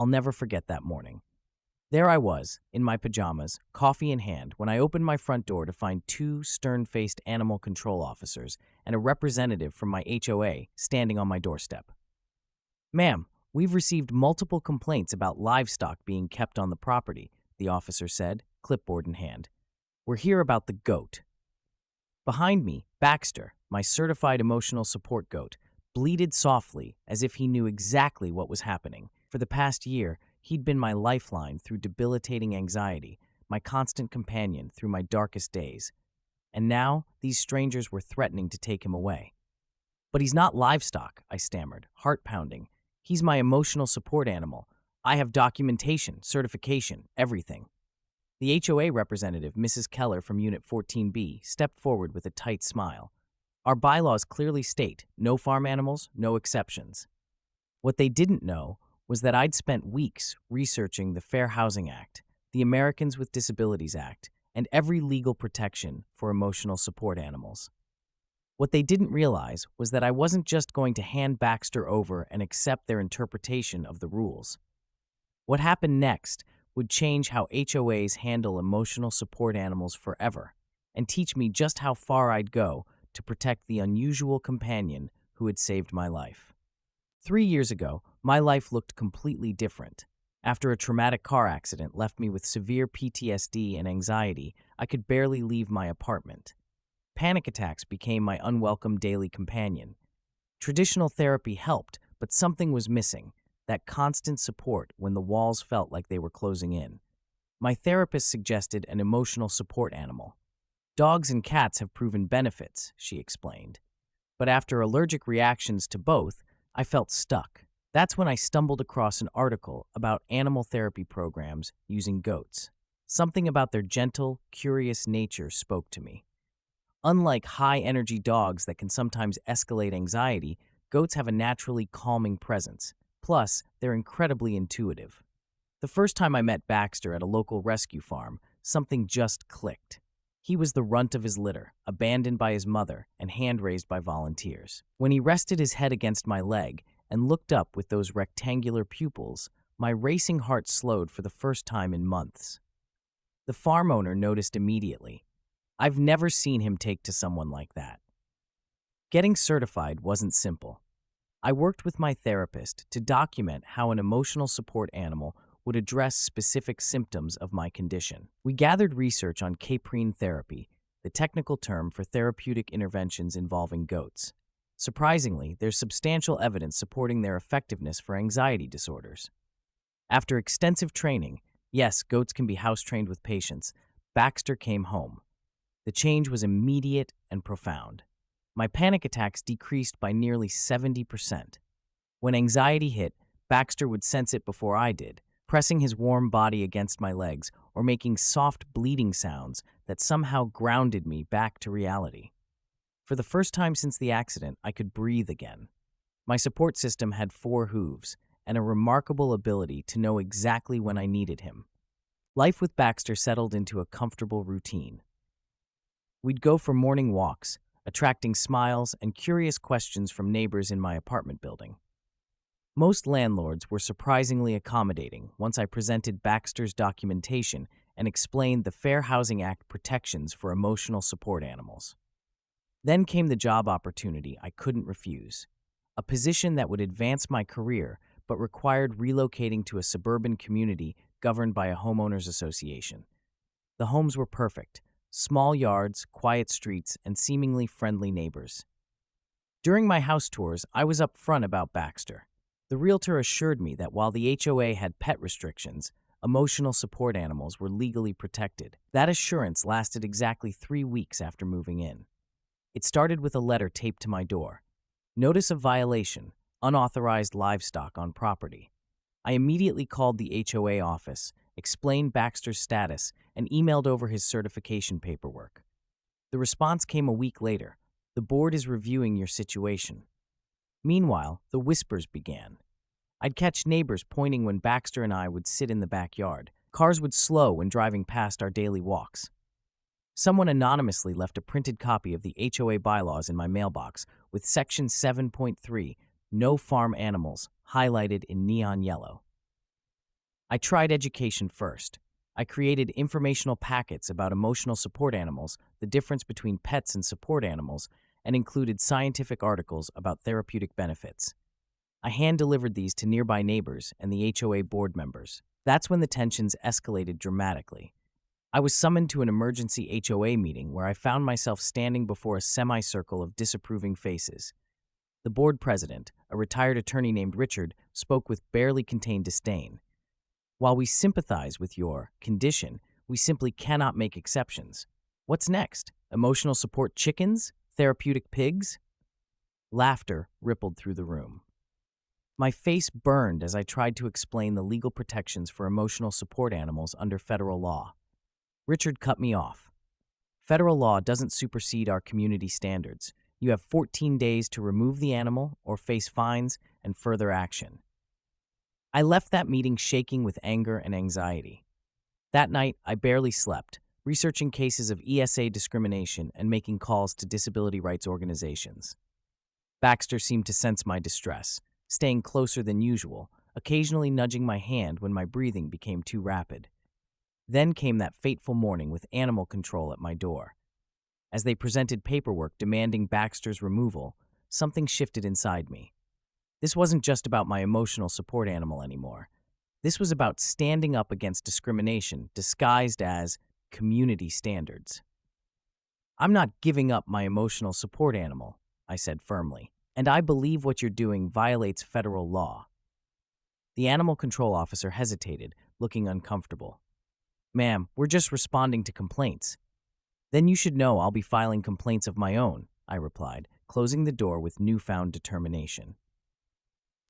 I'll never forget that morning. There I was, in my pajamas, coffee in hand, when I opened my front door to find two stern-faced animal control officers and a representative from my HOA standing on my doorstep. "Ma'am, we've received multiple complaints about livestock being kept on the property," the officer said, clipboard in hand. "We're here about the goat." Behind me, Baxter, my certified emotional support goat, bleated softly as if he knew exactly what was happening. For the past year, he'd been my lifeline through debilitating anxiety, my constant companion through my darkest days. And now, these strangers were threatening to take him away. "But he's not livestock," I stammered, heart pounding. "He's my emotional support animal. I have documentation, certification, everything." The HOA representative, Mrs. Keller from Unit 14B, stepped forward with a tight smile. "Our bylaws clearly state no farm animals, no exceptions." What they didn't know was that I'd spent weeks researching the Fair Housing Act, the Americans with Disabilities Act, and every legal protection for emotional support animals. What they didn't realize was that I wasn't just going to hand Baxter over and accept their interpretation of the rules. What happened next would change how HOAs handle emotional support animals forever and teach me just how far I'd go to protect the unusual companion who had saved my life. 3 years ago, my life looked completely different. After a traumatic car accident left me with severe PTSD and anxiety, I could barely leave my apartment. Panic attacks became my unwelcome daily companion. Traditional therapy helped, but something was missing, that constant support when the walls felt like they were closing in. My therapist suggested an emotional support animal. "Dogs and cats have proven benefits," she explained. But after allergic reactions to both, I felt stuck. That's when I stumbled across an article about animal therapy programs using goats. Something about their gentle, curious nature spoke to me. Unlike high-energy dogs that can sometimes escalate anxiety, goats have a naturally calming presence. Plus, they're incredibly intuitive. The first time I met Baxter at a local rescue farm, something just clicked. He was the runt of his litter, abandoned by his mother and hand-raised by volunteers. When he rested his head against my leg and looked up with those rectangular pupils, my racing heart slowed for the first time in months. The farm owner noticed immediately. I've never seen him take to someone like that. Getting certified wasn't simple. I worked with my therapist to document how an emotional support animal would address specific symptoms of my condition. We gathered research on caprine therapy, the technical term for therapeutic interventions involving goats. Surprisingly, there's substantial evidence supporting their effectiveness for anxiety disorders. After extensive training, yes, goats can be house-trained with patience, Baxter came home. The change was immediate and profound. My panic attacks decreased by nearly 70%. When anxiety hit, Baxter would sense it before I did, pressing his warm body against my legs or making soft bleeding sounds that somehow grounded me back to reality. For the first time since the accident, I could breathe again. My support system had 4 hooves and a remarkable ability to know exactly when I needed him. Life with Baxter settled into a comfortable routine. We'd go for morning walks, attracting smiles and curious questions from neighbors in my apartment building. Most landlords were surprisingly accommodating once I presented Baxter's documentation and explained the Fair Housing Act protections for emotional support animals. Then came the job opportunity I couldn't refuse, a position that would advance my career but required relocating to a suburban community governed by a homeowners association. The homes were perfect. Small yards, quiet streets, and seemingly friendly neighbors. During my house tours, I was upfront about Baxter. The realtor assured me that while the HOA had pet restrictions, emotional support animals were legally protected. That assurance lasted exactly 3 weeks after moving in. It started with a letter taped to my door. Notice of violation, unauthorized livestock on property. I immediately called the HOA office, explained Baxter's status, and emailed over his certification paperwork. The response came a week later. "The board is reviewing your situation." Meanwhile, the whispers began. I'd catch neighbors pointing when Baxter and I would sit in the backyard. Cars would slow when driving past our daily walks. Someone anonymously left a printed copy of the HOA bylaws in my mailbox with Section 7.3, No Farm Animals, highlighted in neon yellow. I tried education first. I created informational packets about emotional support animals, the difference between pets and support animals, and included scientific articles about therapeutic benefits. I hand-delivered these to nearby neighbors and the HOA board members. That's when the tensions escalated dramatically. I was summoned to an emergency HOA meeting where I found myself standing before a semicircle of disapproving faces. The board president, a retired attorney named Richard, spoke with barely contained disdain. While we sympathize with your condition, we simply cannot make exceptions. What's next? Emotional support chickens? Therapeutic pigs? Laughter rippled through the room. My face burned as I tried to explain the legal protections for emotional support animals under federal law. Richard cut me off. Federal law doesn't supersede our community standards. You have 14 days to remove the animal or face fines and further action. I left that meeting shaking with anger and anxiety. That night, I barely slept, researching cases of ESA discrimination and making calls to disability rights organizations. Baxter seemed to sense my distress, staying closer than usual, occasionally nudging my hand when my breathing became too rapid. Then came that fateful morning with animal control at my door. As they presented paperwork demanding Baxter's removal, something shifted inside me. This wasn't just about my emotional support animal anymore. This was about standing up against discrimination disguised as community standards. I'm not giving up my emotional support animal, I said firmly, and I believe what you're doing violates federal law. The animal control officer hesitated, looking uncomfortable. Ma'am, we're just responding to complaints. Then you should know I'll be filing complaints of my own, I replied, closing the door with newfound determination.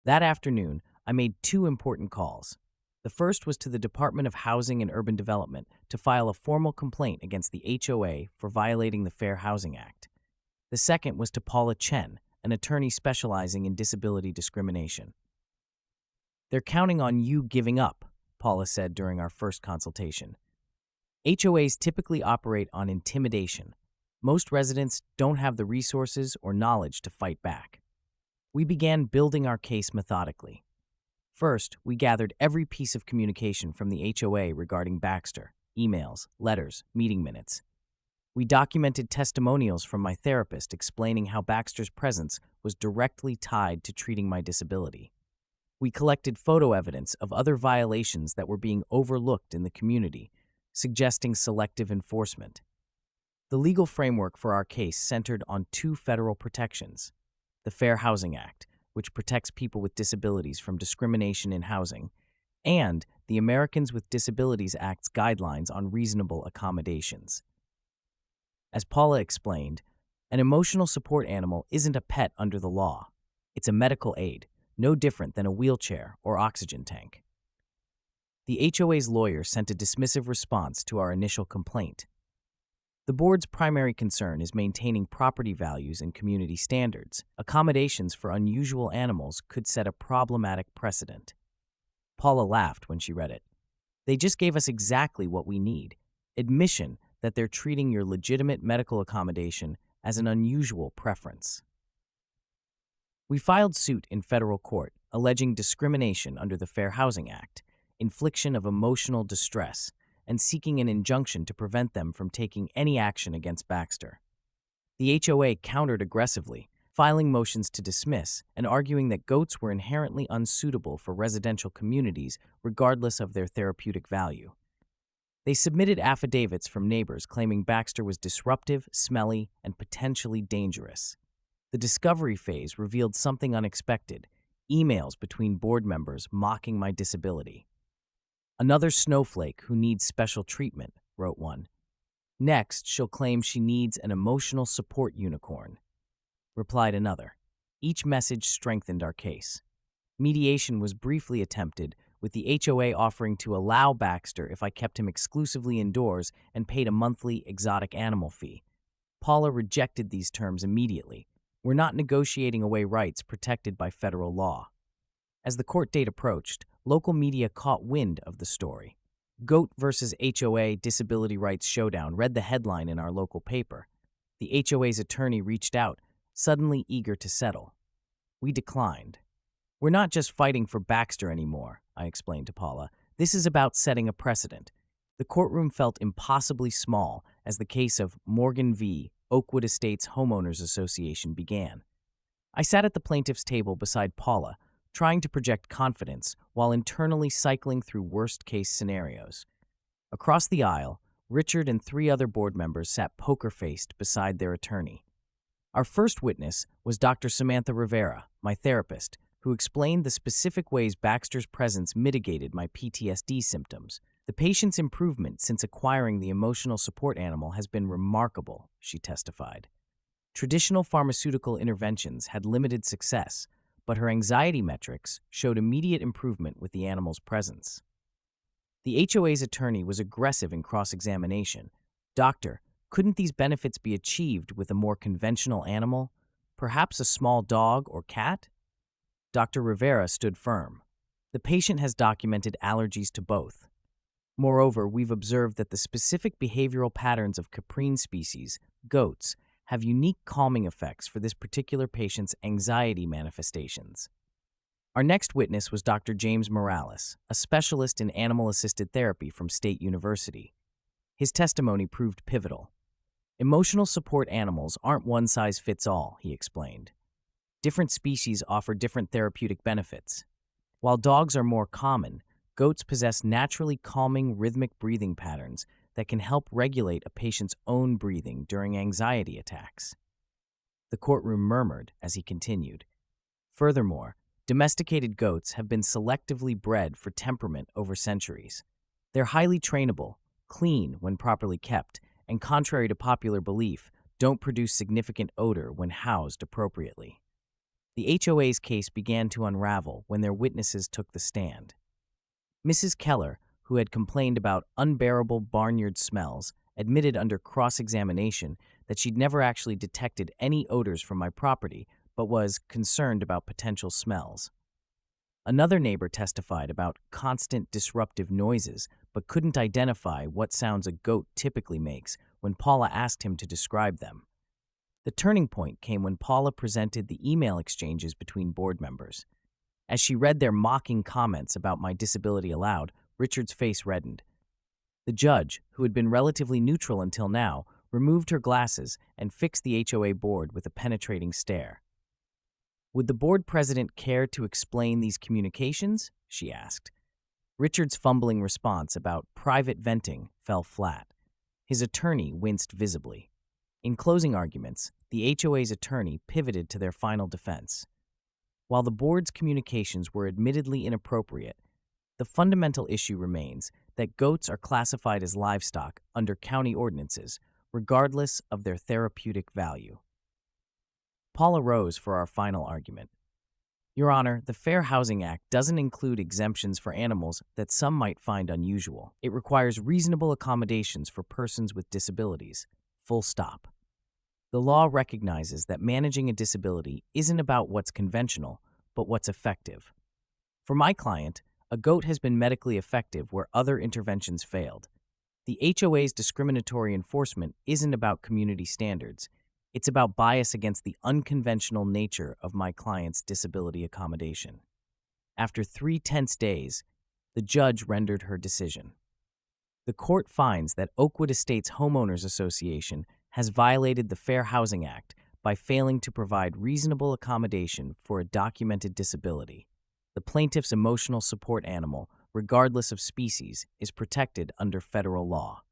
That afternoon, I made 2 important calls. The first was to the Department of Housing and Urban Development to file a formal complaint against the HOA for violating the Fair Housing Act. The second was to Paula Chen, an attorney specializing in disability discrimination. They're counting on you giving up, Paula said during our first consultation. HOAs typically operate on intimidation. Most residents don't have the resources or knowledge to fight back. We began building our case methodically. First, we gathered every piece of communication from the HOA regarding Baxter, emails, letters, meeting minutes. We documented testimonials from my therapist explaining how Baxter's presence was directly tied to treating my disability. We collected photo evidence of other violations that were being overlooked in the community, suggesting selective enforcement. The legal framework for our case centered on 2 federal protections: the Fair Housing Act, which protects people with disabilities from discrimination in housing, and the Americans with Disabilities Act's guidelines on reasonable accommodations. As Paula explained, an emotional support animal isn't a pet under the law. It's a medical aid, no different than a wheelchair or oxygen tank. The HOA's lawyer sent a dismissive response to our initial complaint. The board's primary concern is maintaining property values and community standards. Accommodations for unusual animals could set a problematic precedent. Paula laughed when she read it. They just gave us exactly what we need: admission that they're treating your legitimate medical accommodation as an unusual preference. We filed suit in federal court, alleging discrimination under the Fair Housing Act, infliction of emotional distress, and seeking an injunction to prevent them from taking any action against Baxter. The HOA countered aggressively, filing motions to dismiss and arguing that goats were inherently unsuitable for residential communities regardless of their therapeutic value. They submitted affidavits from neighbors claiming Baxter was disruptive, smelly, and potentially dangerous. The discovery phase revealed something unexpected: emails between board members mocking my disability. "Another snowflake who needs special treatment," wrote one. "Next, she'll claim she needs an emotional support unicorn," replied another. Each message strengthened our case. Mediation was briefly attempted, with the HOA offering to allow Baxter if I kept him exclusively indoors and paid a monthly exotic animal fee. Paula rejected these terms immediately. We're not negotiating away rights protected by federal law. As the court date approached, local media caught wind of the story. "Goat versus HOA Disability Rights Showdown" read the headline in our local paper. The HOA's attorney reached out, suddenly eager to settle. We declined. "We're not just fighting for Baxter anymore," I explained to Paula. This is about setting a precedent. The courtroom felt impossibly small as the case of Morgan v. Oakwood Estates Homeowners Association began. I sat at the plaintiff's table beside Paula, trying to project confidence while internally cycling through worst-case scenarios. Across the aisle, Richard and 3 other board members sat poker-faced beside their attorney. Our first witness was Dr. Samantha Rivera, my therapist, who explained the specific ways Baxter's presence mitigated my PTSD symptoms. The patient's improvement since acquiring the emotional support animal has been remarkable, she testified. Traditional pharmaceutical interventions had limited success, but her anxiety metrics showed immediate improvement with the animal's presence. The HOA's attorney was aggressive in cross-examination. "Doctor, couldn't these benefits be achieved with a more conventional animal? Perhaps a small dog or cat?" Dr. Rivera stood firm. "The patient has documented allergies to both. Moreover, we've observed that the specific behavioral patterns of caprine species, goats, have unique calming effects for this particular patient's anxiety manifestations." Our next witness was Dr. James Morales, a specialist in animal-assisted therapy from State University. His testimony proved pivotal. "Emotional support animals aren't one-size-fits-all," he explained. "Different species offer different therapeutic benefits. While dogs are more common, goats possess naturally calming rhythmic breathing patterns that can help regulate a patient's own breathing during anxiety attacks." The courtroom murmured as he continued. "Furthermore, domesticated goats have been selectively bred for temperament over centuries. They're highly trainable, clean when properly kept, and contrary to popular belief, don't produce significant odor when housed appropriately." The HOA's case began to unravel when their witnesses took the stand. Mrs. Keller, who had complained about unbearable barnyard smells, admitted under cross-examination that she'd never actually detected any odors from my property, but was concerned about potential smells. Another neighbor testified about constant disruptive noises, but couldn't identify what sounds a goat typically makes when Paula asked him to describe them. The turning point came when Paula presented the email exchanges between board members. As she read their mocking comments about my disability aloud, Richard's face reddened. The judge, who had been relatively neutral until now, removed her glasses and fixed the HOA board with a penetrating stare. "Would the board president care to explain these communications?" she asked. Richard's fumbling response about private venting fell flat. His attorney winced visibly. In closing arguments, the HOA's attorney pivoted to their final defense. While the board's communications were admittedly inappropriate, the fundamental issue remains that goats are classified as livestock under county ordinances, regardless of their therapeutic value. Paula rose for our final argument. "Your Honor, the Fair Housing Act doesn't include exemptions for animals that some might find unusual. It requires reasonable accommodations for persons with disabilities. Full stop. The law recognizes that managing a disability isn't about what's conventional, but what's effective. For my client, a goat has been medically effective where other interventions failed. The HOA's discriminatory enforcement isn't about community standards. It's about bias against the unconventional nature of my client's disability accommodation." After 3 tense days, the judge rendered her decision. The court finds that Oakwood Estates Homeowners Association has violated the Fair Housing Act by failing to provide reasonable accommodation for a documented disability. The plaintiff's emotional support animal, regardless of species, is protected under federal law.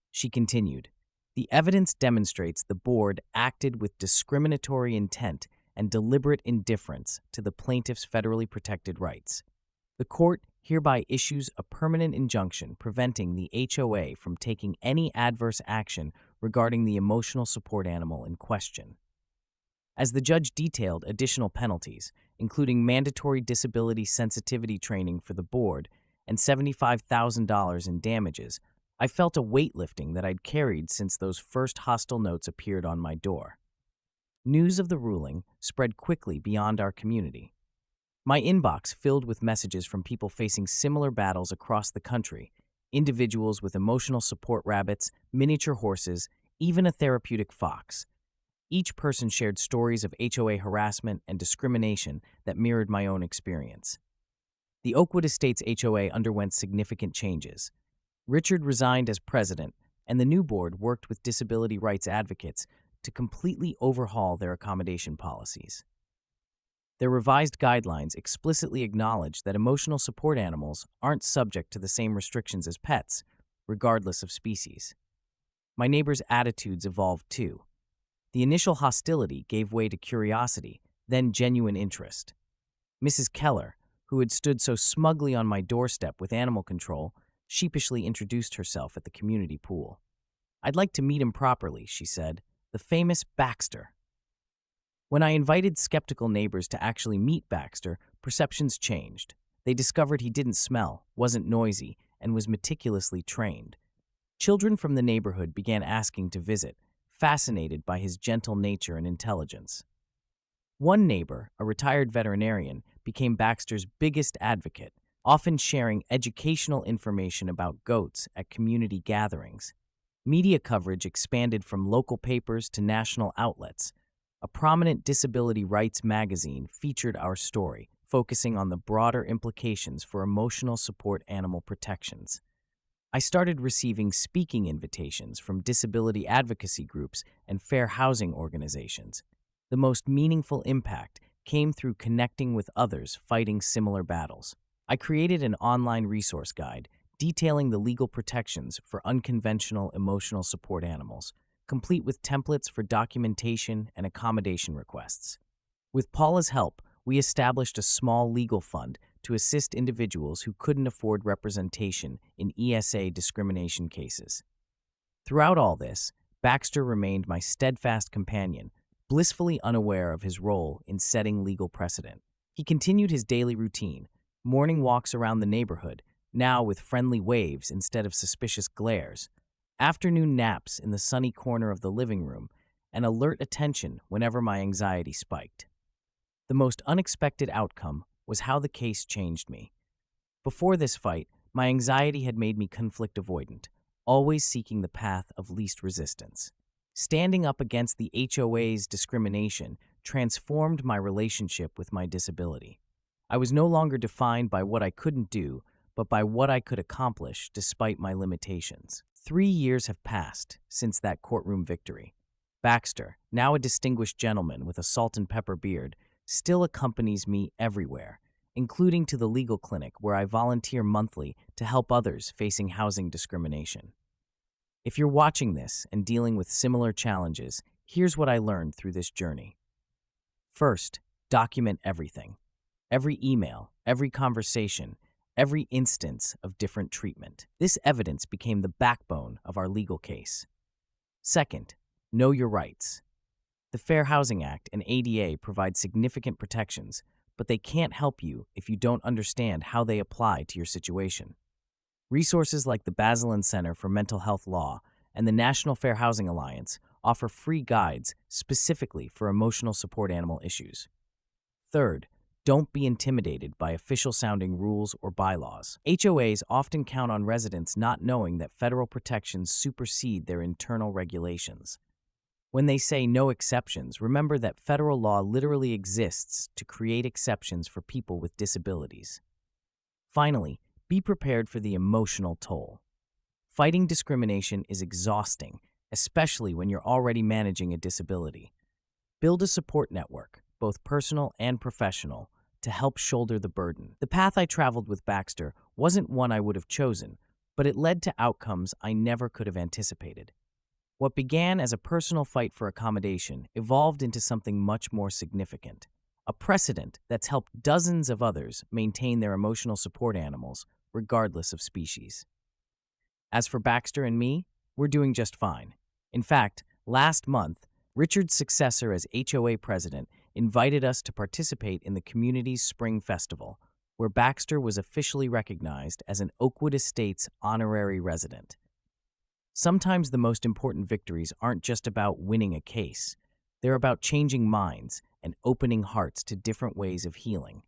She continued, "The evidence demonstrates the board acted with discriminatory intent and deliberate indifference to the plaintiff's federally protected rights. The court hereby issues a permanent injunction preventing the HOA from taking any adverse action regarding the emotional support animal in question." As the judge detailed additional penalties, including mandatory disability sensitivity training for the board and $75,000 in damages, I felt a weight lifting that I'd carried since those first hostile notes appeared on my door. News of the ruling spread quickly beyond our community. My inbox filled with messages from people facing similar battles across the country, individuals with emotional support rabbits, miniature horses, even a therapeutic fox. Each person shared stories of HOA harassment and discrimination that mirrored my own experience. The Oakwood Estates HOA underwent significant changes. Richard resigned as president, and the new board worked with disability rights advocates to completely overhaul their accommodation policies. Their revised guidelines explicitly acknowledge that emotional support animals aren't subject to the same restrictions as pets, regardless of species. My neighbors' attitudes evolved too. The initial hostility gave way to curiosity, then genuine interest. Mrs. Keller, who had stood so smugly on my doorstep with animal control, sheepishly introduced herself at the community pool. "I'd like to meet him properly," she said, "the famous Baxter." When I invited skeptical neighbors to actually meet Baxter, perceptions changed. They discovered he didn't smell, wasn't noisy, and was meticulously trained. Children from the neighborhood began asking to visit, fascinated by his gentle nature and intelligence. One neighbor, a retired veterinarian, became Baxter's biggest advocate, often sharing educational information about goats at community gatherings. Media coverage expanded from local papers to national outlets. A prominent disability rights magazine featured our story, focusing on the broader implications for emotional support animal protections. I started receiving speaking invitations from disability advocacy groups and fair housing organizations. The most meaningful impact came through connecting with others fighting similar battles. I created an online resource guide detailing the legal protections for unconventional emotional support animals, complete with templates for documentation and accommodation requests. With Paula's help, we established a small legal fund to assist individuals who couldn't afford representation in ESA discrimination cases. Throughout all this, Baxter remained my steadfast companion, blissfully unaware of his role in setting legal precedent. He continued his daily routine, morning walks around the neighborhood, now with friendly waves instead of suspicious glares, afternoon naps in the sunny corner of the living room, and alert attention whenever my anxiety spiked. The most unexpected outcome was how the case changed me. Before this fight, my anxiety had made me conflict avoidant, always seeking the path of least resistance. Standing up against the HOA's discrimination transformed my relationship with my disability. I was no longer defined by what I couldn't do, but by what I could accomplish despite my limitations. 3 years have passed since that courtroom victory. Baxter, now a distinguished gentleman with a salt and pepper beard, still accompanies me everywhere, including to the legal clinic where I volunteer monthly to help others facing housing discrimination. If you're watching this and dealing with similar challenges, here's what I learned through this journey. First, document everything. Every email, every conversation, every instance of different treatment. This evidence became the backbone of our legal case. Second, know your rights. The Fair Housing Act and ADA provide significant protections, but they can't help you if you don't understand how they apply to your situation. Resources like the Basel Center for Mental Health Law and the National Fair Housing Alliance offer free guides specifically for emotional support animal issues. Third, don't be intimidated by official-sounding rules or bylaws. HOAs often count on residents not knowing that federal protections supersede their internal regulations. When they say no exceptions, remember that federal law literally exists to create exceptions for people with disabilities. Finally, be prepared for the emotional toll. Fighting discrimination is exhausting, especially when you're already managing a disability. Build a support network, both personal and professional, to help shoulder the burden. The path I traveled with Baxter wasn't one I would have chosen, but it led to outcomes I never could have anticipated. What began as a personal fight for accommodation evolved into something much more significant, a precedent that's helped dozens of others maintain their emotional support animals, regardless of species. As for Baxter and me, we're doing just fine. In fact, last month, Richard's successor as HOA president invited us to participate in the community's spring festival, where Baxter was officially recognized as an Oakwood Estates honorary resident. Sometimes the most important victories aren't just about winning a case. They're about changing minds and opening hearts to different ways of healing.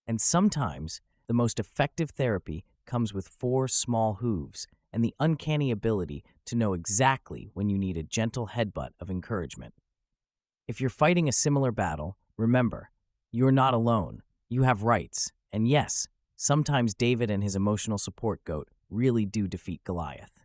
And sometimes the most effective therapy comes with 4 small hooves and the uncanny ability to know exactly when you need a gentle headbutt of encouragement. If you're fighting a similar battle, remember, you're not alone. You have rights. And yes, sometimes David and his emotional support goat really do defeat Goliath.